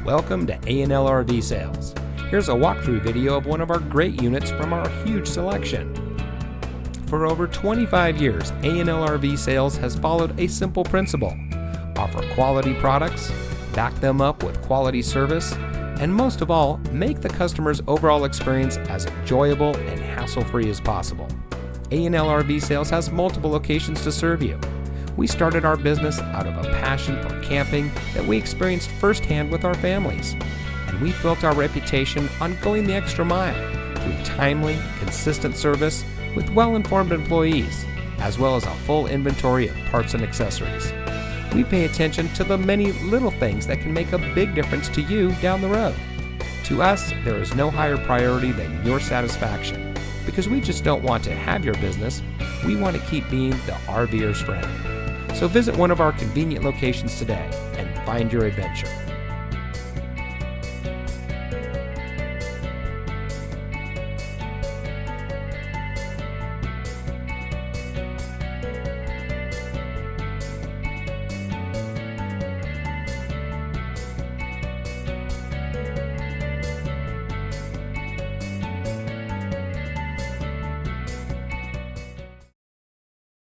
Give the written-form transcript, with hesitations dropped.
Welcome to A&L RV Sales. Here's a walkthrough video of one of our great units from our huge selection. For over 25 years, A&L RV Sales has followed a simple principle: offer quality products, back them up with quality service, and most of all, make the customer's overall experience as enjoyable and hassle-free as possible. A&L RV Sales has multiple locations to serve you. We started our business out of a passion for camping that we experienced firsthand with our families, and we built our reputation on going the extra mile through timely, consistent service with well-informed employees, as well as a full inventory of parts and accessories. We pay attention to the many little things that can make a big difference to you down the road. To us, there is no higher priority than your satisfaction, because we just don't want to have your business, we want to keep being the RVer's friend. So visit one of our convenient locations today and find your adventure.